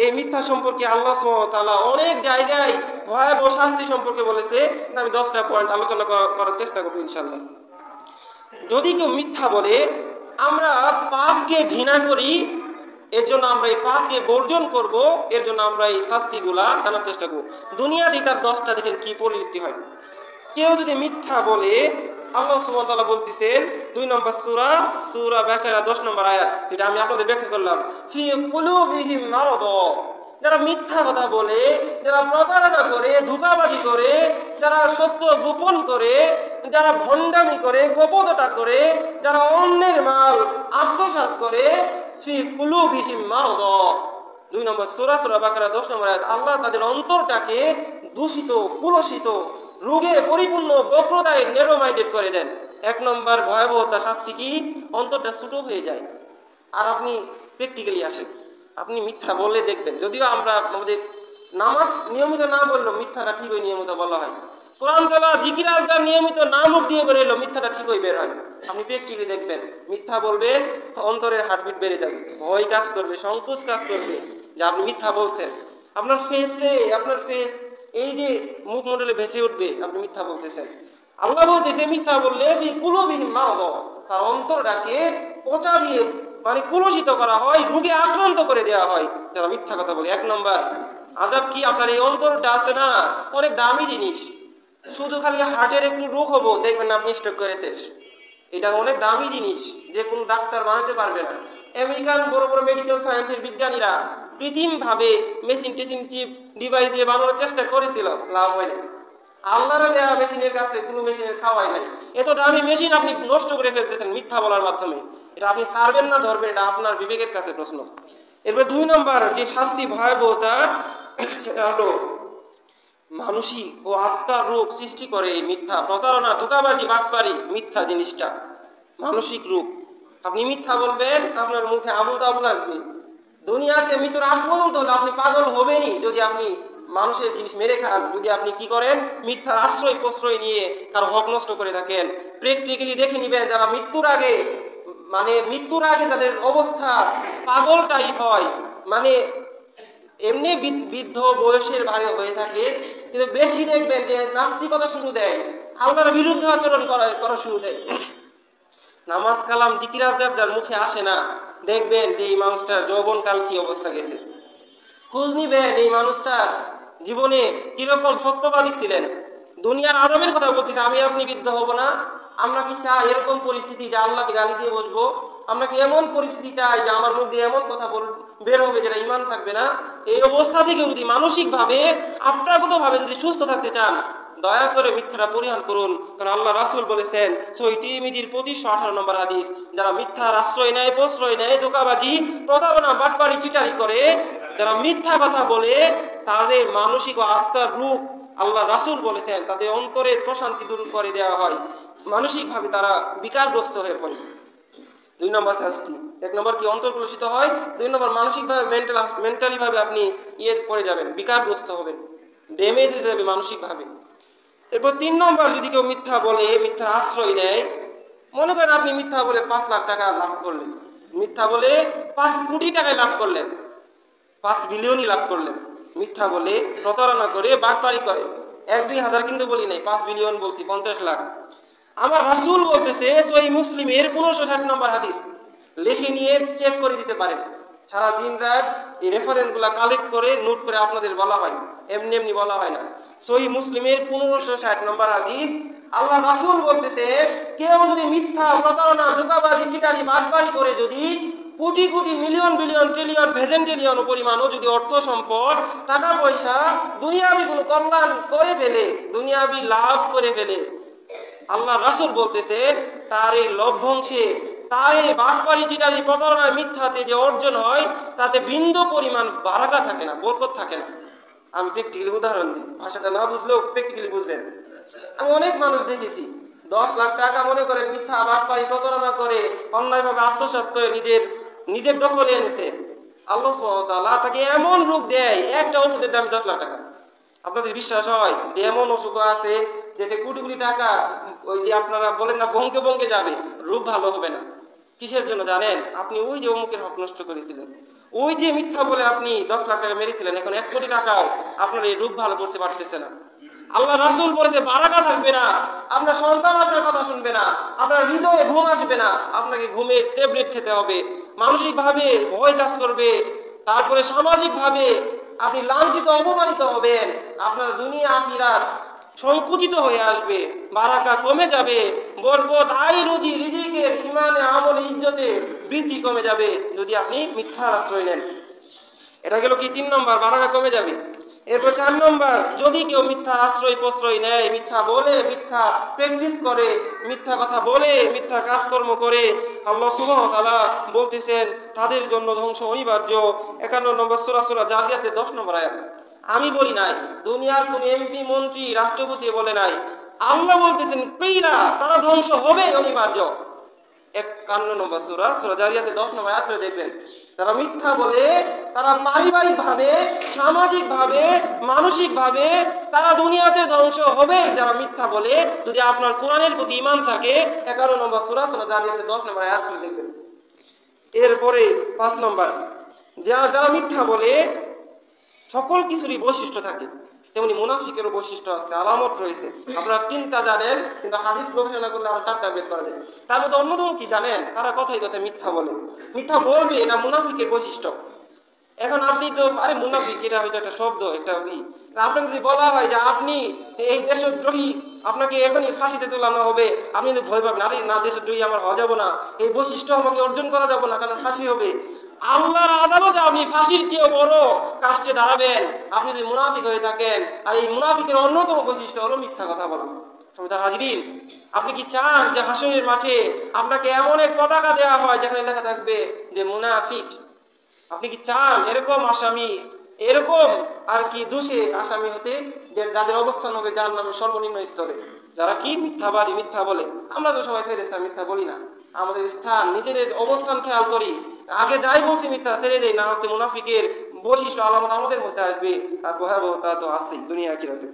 এই মিথ্যা সম্পর্কে আল্লাহ সুবহানাহু ওয়া তাআলা অনেক জায়গায় ভয়াবহ শাস্তি সম্পর্কে বলেছে। আমি 10টা পয়েন্ট আলোচনা করার চেষ্টা করব ইনশাআল্লাহ। যদি কেউ মিথ্যা বলে, আমরা পাপকে ঘৃণা করি, এর জন্য আমরা এই পাপকে বর্জন করব, এর জন্য আমরা এই শাস্তিগুলা জানার চেষ্টা করব। দুনিয়াতে তার 10টা দেখেন কি পরিণতি হয়। কেউ যদি মিথ্যা বলে, আল্লাহ সুবহানাহু ওয়া তাআলা বলতেছেন 2 নম্বর সূরা বাকারা 10 নম্বর আয়াত, যেটা আমি আপনাদের ব্যাখ্যা করলাম, ফি কুলুবিহিম মারাদ, যারা মিথ্যা কথা বলে, যারা প্রতারণা করে, ধোঁকাবাজি করে, যারা সত্য গোপন করে, যারা ভণ্ডামি করে, কপটতা করে, যারা অন্যের মাল আত্মসাৎ করে, ফি কুলুবিহিম মারাদ, 2 নম্বর সূরা বাকারা 10 নম্বর আয়াত, আল্লাহ তাদের অন্তরটাকে দূষিত, কুলসিত, রোগে পরিপূর্ণ, বক্রতায় নেরো মাইন্ডেড করে দেন। 1 নম্বর ভয়াবহতা শাস্তি কি? অন্তরটা ছোট হয়ে যায়। আর আপনি প্র্যাকটিক্যালি আসেন, আপনি মিথ্যা বললে দেখবেন, যদিও আমরা আমাদের নামাজ নিয়মিত না বললেও মিথ্যাটা ঠিকই নিয়মিত বলা হয়, কোরআন তেলাওয়াত জিকির আজকার নিয়মিত না মুখ দিয়ে বেরোলো মিথ্যাটা ঠিকই বের হয়। আপনি প্র্যাকটিক্যালি দেখবেন, মিথ্যা বলবেন, অন্তরের হার্টবিট বেড়ে যাবে, ভয় কাজ করবে, সংকোচ কাজ করবে যে আপনি মিথ্যা বলছেন। আপনার ফেস এই যে মুখমণ্ডলে ভেসে উঠবে আপনি মিথ্যা বলতেছেন। আল্লাহ বলতেছে মিথ্যা বললে কুলুবিহিম মারাদ, তার অন্তরটাকে পচা দিয়ে মানে কুলসিত করা হয়, রোগে আক্রান্ত করে দেওয়া হয় যারা মিথ্যা কথা বলে। 1 নম্বর আযাব কি? আপনার এই অন্তরটা আছে না, অনেক দামি জিনিস। শুধু খালি হার্টের একটু রোগ হবো, দেখবেন না আপনি স্ট্রোক করে শেষ। এটা অনেক দামি জিনিস, যে কোনো ডাক্তার বানাতে পারবে না। আমেরিকান বড় বড় মেডিকেল সায়েন্সের বিজ্ঞানীরা কৃত্রিমভাবে মেশিন চিপ ডিভাইস দিয়ে বানানোর চেষ্টা করেছিল, লাভ হয় না। আল্লাহর দেওয়া মেশিনের কাছে কোনো মেশিনের খাওয়াই নাই। এত দামি মেশিন আপনি নষ্ট করে ফেলতেছেন মিথ্যা বলার মাধ্যমে। এটা আপনি ছাড়বেন না ধরবেন, এটা আপনার বিবেকের কাছে প্রশ্ন। এরপর 2 নম্বর যে শাস্তি ভয়াবহতা, সেটা হলো মানসিক ও আত্মার রোগ সৃষ্টি করে এই মিথ্যা, প্রতারণা, ধোঁকাবাজি, বাটপারি, মিথ্যা জিনিসটা মানসিক রোগ। আপনি মিথ্যা বলবেন, আপনার মুখে আবুল তাবুল আসবে। দুনিয়াতে মৃত্যুর আগ পর্যন্ত হলে আপনি পাগল হবেনই যদি আপনি মানুষের জিনিস মেরে খান, যদি আপনি কি করেন, মিথ্যার আশ্রয় প্রশ্রয় নিয়ে তার হক নষ্ট করে থাকেন। প্র্যাকটিক্যালি দেখে নিবেন, যারা মৃত্যুর আগে তাদের অবস্থা পাগল টাইপ হয়, মানে এমনি বৃদ্ধ বয়সের ভারে হয়ে থাকে, কিন্তু বেশি দেখবেন যে নাস্তিকতা শুরু দেয়, আল্লাহর বিরুদ্ধে আচরণ করা শুরু দেয়। নামাজ কালাম জিকির আজকার যার মুখে আসে না, দেখবেন যে এই মানুষটার যৌবনকাল কি অবস্থা গেছে। খোঁজ নিবেন এই মানুষটার জীবনে কিরকম সত্যবাদী ছিলেন। দুনিয়ার আদবের কথা বলতেছে, আমি আপনি বৃদ্ধ হব না? আমরা কি চাই এরকম পরিস্থিতি যে আল্লাহকে গালি দিয়ে বসবো? আমরা কি এমন পরিস্থিতি চাই যে আমার মুখ দিয়ে এমন কথা বের হবে যেটা ঈমান থাকবে না? এই অবস্থা থেকে যদি মানসিকভাবে, আত্মাগতভাবে যদি সুস্থ থাকতে চান, দয়া করে মিথ্যাটা পরিহার করুন। কারণ আল্লাহ রাসূল বলেছেন, সহিহ তিরমিজির 2518 নম্বর হাদিস, যারা মিথ্যার আশ্রয় নেয়, প্রশ্রয় নেয়, ধোঁকাবাজি, প্রতারণা, বাটপারি, চিটারি করে, যারা মিথ্যা কথা বলে, তাদের মানসিক ও আত্মার রোগ আল্লাহ রাসূল বলেছেন তাদের অন্তরের প্রশান্তি দূর করে দেওয়া হয়, মানসিকভাবে তারা বিকারগ্রস্ত হয়ে পড়ে। 2 নম্বর শাস্তি। 1 নম্বর কি? অন্তর কলুষিত হয়। 2 নম্বর মানসিকভাবে মেন্টালি ভাবে আপনি পড়ে যাবেন, বিকারগ্রস্ত হবেন, ড্যামেজ হয়ে যাবে মানসিকভাবে। এরপর 3 নম্বর, যদি কেউ মিথ্যা বলে, মিথ্যার আশ্রয় নেয়, মনে করেন আপনি মিথ্যা বলে 5 লাখ টাকা লাভ করলেন, মিথ্যা বলে 5 কোটি টাকা লাভ করলেন, 5 বিলিয়নই লাভ করলেন, মিথ্যা বলে, প্রতারণা করে, বাটপারি করে। 1-2 হাজার কিন্তু বলি নাই, 5 বিলিয়ন বলছি, 50 লাখ। আমার রাসূল বলতেছে, সহিহ মুসলিমের 1560 নম্বর হাদিস, লিখে নিয়ে চেক করে দিতে পারেন। সারা দিন রাত এই রেফারেন্সগুলা কালেক্ট করে নোট করে আপনাদের বলা হয়, এমনি এমনি বলা হয় না। সহিহ মুসলিমের 1560 নম্বর হাদিস, আল্লাহ রাসূল বলতেছে, কেউ যদি মিথ্যা, প্রতারণা, ধোঁকাবাজি, চিটারি, বাটপারি করে যদি crore crore, million, billion, trillion, ভেজেন্টেলিয়ন পরিমাণও যদি অর্থ সম্পদ, টাকা পয়সা, দুনিয়াবি কোনো কল্যাণ করে ফেলে, দুনিয়াবি লাভ করে ফেলে, আল্লাহ রাসূল বলতেছে তার এই লভ্যাংশে, তার এই বাটপারি, চিটারি, প্রতারণা, মিথ্যাতে যে অর্জন হয়, তাতে বিন্দু পরিমাণ বারাকা থাকে না, বরকত থাকে না। আমি প্র্যাকটিক্যালি উদাহরণ দিই, ভাষাটা না বুঝলেও প্র্যাকটিক্যালি বুঝবেন। আমি অনেক মানুষ দেখেছি 10 লাখ টাকা মনে করে মিথ্যা, বাটপারি, প্রতারণা করে, অন্যায়ভাবে আত্মসাৎ করে নিজের দখলে এনেছে। আল্লাহ সুবহানাহু ওয়া তাআলা তাকে এমন রোগ দেয়, একটা ওষুধের দাম 10 লাখ টাকা। আপনাদের বিশ্বাস হয় যে এমন ওষুধ আছে যেটা কোটি কোটি টাকা, ওই যে আপনারা বলেন না বঙ্কে বঙ্কে যাবে, রোগ ভালো হবে না? কিসের জন্য জানেন? আপনি ওই যে অমুকের হক নষ্ট করেছিলেন, ওই যে মিথ্যা বলে আপনি 10 লাখ টাকা মেরেছিলেন, এখন 1 কোটি টাকাও আপনার এই রূপ ভালো করতে পারতেছে না। আল্লাহ রাসূল বলেছে বারাকা থাকবে না, আপনার সন্তান আপনার কথা শুনবে না, আপনার হৃদয়ে ঘুম আসবে না, আপনাকে ঘুমের ট্যাবলেট খেতে হবে, মানসিক ভাবে ভয় কাজ করবে, তারপরে সামাজিক ভাবে আপনি লাঞ্ছিত অপমানিত হবেন, আপনার দুনিয়া আখিরাত সংকুচিত হয়ে আসবে, বারাকা কমে যাবে, বরকত আয় রুজি রিজিকের ইমানে আমলে ইজ্জতে বৃদ্ধি কমে যাবে যদি আপনি মিথ্যার আশ্রয় নেন। এটা গেল কি 3 নম্বর, বারাকা কমে যাবে। এরপর 4 নম্বর, যদি কেউ মিথ্যার আশ্রয় প্রশ্রয় নেয়, মিথ্যা বলে, মিথ্যা প্র্যাকটিস করে, মিথ্যা কথা বলে, মিথ্যা কাজকর্ম করে, আল্লাহ সুবহানাহু ওয়া তাআলা বলতেছেন তাদের জন্য ধ্বংস অনিবার্য। 51 নম্বর সূরা জারিয়াতের 10 নম্বর আয়াত। আমি বলি নাই, দুনিয়ার কোন এমপি মন্ত্রী রাষ্ট্রপতি বলে নাই, আল্লাহ বলতেছেন প্রিয়রা তারা ধ্বংস হবে অনিবার্য। 51 নম্বর সূরা জারিয়াতের 10 নম্বর আয়াত করে দেখবেন, তারা মিথ্যা বলে, তারা পারিবারিক ভাবে, সামাজিক ভাবে, মানসিক ভাবে তারা দুনিয়াতে ধ্বংস হবে যারা মিথ্যা বলে। যদি আপনার কোরআনের প্রতি ঈমান থাকে, 51 নম্বর সূরা জারিয়াতের 10 নম্বর আয়াত করে দেখবেন। এরপরে 5 নম্বর, যারা মিথ্যা বলে সকল কিছুরই বৈশিষ্ট্য থাকে, তেমনি মুনাফিকেরও বৈশিষ্ট্য আছে, আলামত রয়েছে। আপনারা 3টা জানেন, কিন্তু হাদিস গবেষণা করলে আরো 4টা বের করা যায়। তার মধ্যে অন্যতম কি জানেন? তারা কথাই কথায় মিথ্যা বলে, মিথ্যা বলবে, এটা মুনাফিকের বৈশিষ্ট্য। এখন আপনি তো আরে মুনাফিক এটা হয়তো একটা শব্দ, একটা আপনাকে যদি বলা হয় যে আপনি এই দেশদ্রোহী, আপনাকে এখনই ফাঁসিতে তোলানো হবে, আপনি কিন্তু ভয় পাবেন, আরে না দেশদ্রোহী আমার হওয়া যাবো না, এই বৈশিষ্ট্য আমাকে অর্জন করা যাবো না, কারণ ফাঁসি হবে। আল্লাহর আদালতে আপনি ফাঁসির চেয়েও বড় কাস্টে দাঁড়াবেন আপনি যদি মুনাফিক হয়ে থাকেন। আর এই মুনাফিকের অন্যতম বৈশিষ্ট্য হলো মিথ্যা কথা বলা। সম্মানিত হাজিরিন, আপনি কি চান যে হাসরের মাঠে আপনাকে এমন এক পতাকা দেওয়া হয় যেখানে লেখা থাকবে যে মুনাফিক? আপনি কি চান এরকম আসামি, এরকম আর কি দোষে আসামি হতে, যে যাদের অবস্থান হবে জাহান্নামের সর্বনিম্ন স্তরে, যারা কি মিথ্যাবাদী, মিথ্যা বলে? আমরা তো সবাই ফেরেশতা, মিথ্যা বলি না। আমাদের স্থান, নিজেদের অবস্থান খেয়াল করি, আগে যাই বলছি মিথ্যা ছেড়ে দেই, না হতে মুনাফিকের বৈশিষ্ট্য আলামত আমাদের মধ্যে আসবে, আর ভয়াবহতা তো আছেই দুনিয়া আখিরাতে।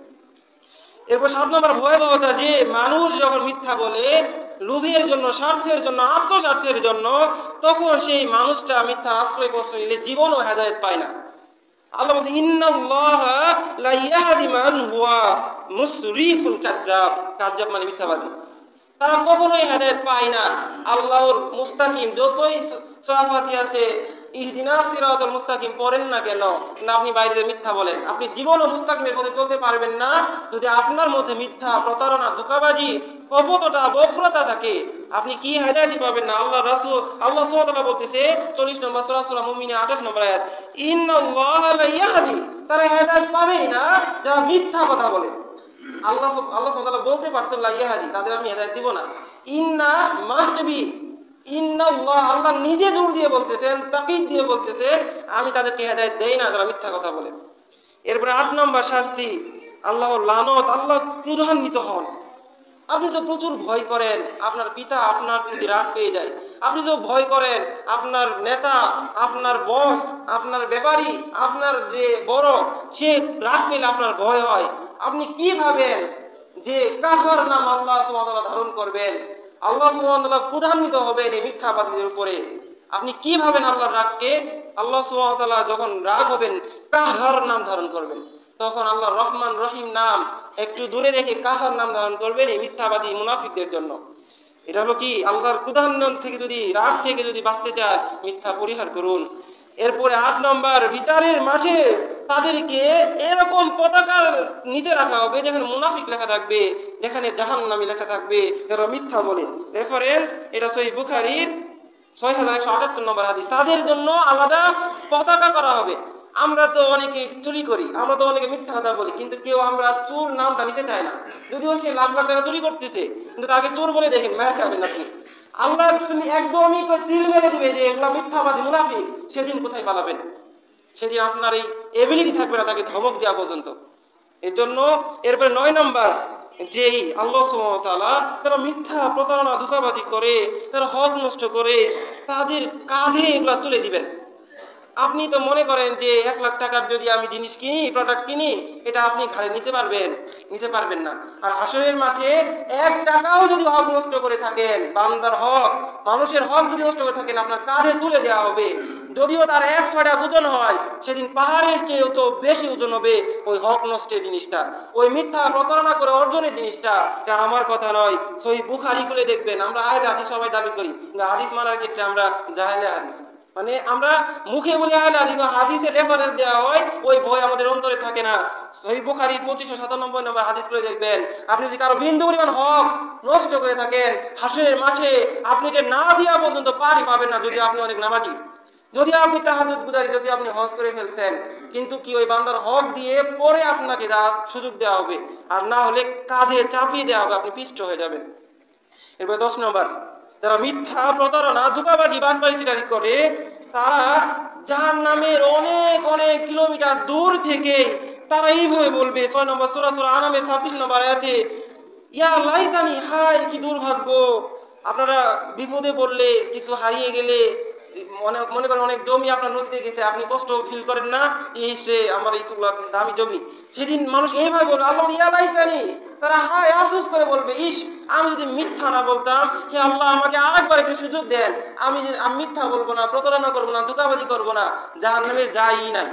এরপর 7 নম্বর ভয়াবহতা, যে মানুষ যখন মিথ্যা বলে লোভের জন্য, স্বার্থের জন্য, আত্মস্বার্থের জন্য, তখন সেই মানুষটা মিথ্যার আশ্রয় প্রশ্রয় নিলে জীবনও হেদায়েত পায় না। আল্লাহ বলছে ইন্নাল্লাহা লা ইয়াহদি মান হুয়া মুসরিফুল কাজ্জাব। কাজ্জাব মানে মিথ্যাবাদী, তারা কখনোই হেদায়েত পায় না। আল্লাহর মুস্তাকিম যতই সূরা ফাতিহাতে ইহদিনাস সিরাতাল মুস্তাকিম পড়েন না কেন, না আপনি বাইরে মিথ্যা বলেন, আপনি জীবনও মুস্তাকিমের পথে চলতে পারবেন না যদি আপনার মধ্যে মিথ্যা, প্রতারণা, ধোঁকাবাজি, কপটতা, বক্রতা থাকে। আপনি কি হেদায়েতই পাবেন না। আল্লাহ সুবহানাহু ওয়া তাআলা বলতেছে 40 নম্বর সূরা মুমিনে 28 নম্বর আয়াত, ইন্নাল্লাহা লা ইয়াহদি, তারা হেদায়েত পাবেই না যারা মিথ্যা কথা বলে। আল্লাহ সুবহানাহু ওয়া তাআলা বলতে পারতেন লা ইয়াহদি, তাদের আমি হেদায়েত দিব না। ইন্না মাস্ট বি, ইন্নাল্লাহ, আল্লাহ নিজে জোর দিয়ে বলতেছেন, তাকিদ দিয়ে বলতেছেন আমি তাদেরকে হেদায়েত দেই না যারা মিথ্যা কথা বলে। এরপরে 8 নম্বর শাস্তি, আল্লাহর লানত, আল্লাহ ক্রোধান্বিত হন। আপনি তো প্রচুর ভয় করেন, আপনার পিতা আপনার প্রতি রাগ পেয়ে যায়। আপনি তো ভয় করেন আপনার নেতা, আপনার বস, আপনার ব্যাপারী, আপনার যে বড়, সে রাগ পেলে আপনার ভয় হয়। আপনি কি ভাবেন যে কাহার নাম আল্লাহ সুবহানাহু ওয়া তাআলা ধারণ করবেন? আল্লাহ সুবহানাহু ওয়া তাআলা ক্রোধান্বিত হবেন এই মিথ্যাবাদীদের উপরে। আপনি কি ভাবেন আল্লাহর রাগকে? আল্লাহ সুবহানাহু ওয়া তাআলা যখন রাগ হবেন কাহার নাম ধারণ করবেন, তখন আল্লাহ রহমান রহিম নাম একটু দূরে রেখে কাহার নাম ধারণ করবেন এই মিথ্যাবাদী মুনাফিকদের জন্য। এটা হলো কি আল্লাহর ক্রোধান্বিত থেকে, যদি রাগ থেকে যদি বাঁচতে চান মিথ্যা পরিহার করুন। এরপরে 8 নম্বর, বিচারের মাঠে তাদেরকে এরকম পতাকার নিচে রাখা হবে যেখানে মুনাফিক লেখা থাকবে, যেখানে জাহান্নামী লেখা থাকবে যারা মিথ্যা বলে। রেফারেন্স এটা সহিহ বুখারীর 6178 নম্বর হাদিস। তাদের জন্য আলাদা পতাকা করা হবে। আমরা তো অনেকে চুরি করি, আমরা তো অনেকে মিথ্যা কথা বলি, কিন্তু কেউ আমরা চোর নামটা নিতে চায় না, যদিও সে লাখ লাখ টাকা চুরি করতেছে, কিন্তু তাকে চোর বলে দেখেন, মার খাবেন আপনি। আল্লাহ একদমই সিল মেরে দিবে যে এগুলা মিথ্যাবাদী মুনাফিক, সেদিন কোথায় পালাবেন? সেদিন আপনার এই এবিলিটি থাকবে না তাকে ধমক দেওয়া পর্যন্ত। এর জন্য এরপরে 9 নম্বর, যে আল্লাহ সুবহানাহু ওয়া তাআলা তারা মিথ্যা, প্রতারণা, ধোঁকাবাজি করে, তারা হক নষ্ট করে, তাদের কাঁধে এগুলা তুলে দিবেন। আপনি তো মনে করেন যে 1 লাখ টাকার যদি আমি জিনিস কিনি, প্রোডাক্ট কিনি, এটা আপনি ঘাড়ে নিতে পারবেন? নিতে পারবেন না। আর হাসরের মাঠে 1 টাকাও যদি হক নষ্ট করে থাকেন, বান্দার হক, মানুষের হক যদি নষ্ট করে থাকেন, আপনার কাঁধে তুলে দেওয়া হবে। যদিও তার 100টা ওজন হয়, সেদিন পাহাড়ের চেয়েও তো বেশি ওজন হবে ওই হক নষ্টের জিনিসটা, ওই মিথ্যা প্রতারণা করে অর্জনের জিনিসটা। এটা আমার কথা নয়, সহিহ বুখারী খুলে দেখবেন। আমরা আহলে হাদিস সবাই দাবি করি, কিন্তু হাদিস মানার ক্ষেত্রে আমরা জাহেলে হাদিস, মানে আমরা মুখে বলি আহলে হাদিস, হাদিসের রেফারেন্স দেওয়া হয়, ওই ভয় আমাদের অন্তরে থাকে না। সহিহ বুখারীর 2597 নম্বর হাদিস করে দেখবেন, আপনি যদি কারো বিন্দু পরিমাণ হক নষ্ট করে থাকেন, হাসরের মাঠে আপনি এটা না দেওয়া পর্যন্ত পারি পাবেন না, যদি আপনি অনেক নামাজি, যদি আপনি তাহাজ্জুদ গুজারি, যদি আপনি হজ করে ফেলছেন, কিন্তু কি ওই বান্দার হক দিয়ে পরে আপনাকে সুযোগ দেওয়া হবে, আর না হলে কাঁধে চাপিয়ে দেওয়া হবে, আপনি পিষ্ট হয়ে যাবেন। এরপর 10 নম্বর, যারা মিথ্যা প্রতারণা ধোঁকাবাজি বাটপারি চিটারি করে, তারা জাহান্নামের অনেক অনেক কিলোমিটার দূর থেকে তারা এইভাবে বলবে। 6 নম্বর সূরা আনামের 26 নম্বর আয়াতে, ইয়া লাইতানি, হায় কি দুর্ভাগ্য। আপনারা বিপদে পড়লে, কিছু হারিয়ে গেলে, মনে করেন অনেক জমি আপনার নদীতে গেছে, আপনি কষ্ট ফিল করেন না, ইস রে আমার এই তুলা দামি জমি। সেদিন মানুষ এইভাবে বলবে, আল্লাহ ইয়া লাইতানি, তারা হায় আফসোস করে বলবে, ইস আমি যদি মিথ্যা না বলতাম, হে আল্লাহ আমাকে আরেকবার একটু সুযোগ দেন, আমি মিথ্যা বলবো না, প্রতারণা করবো না, ধোঁকাবাজি করবো না, জাহান্নামে যাই নাই।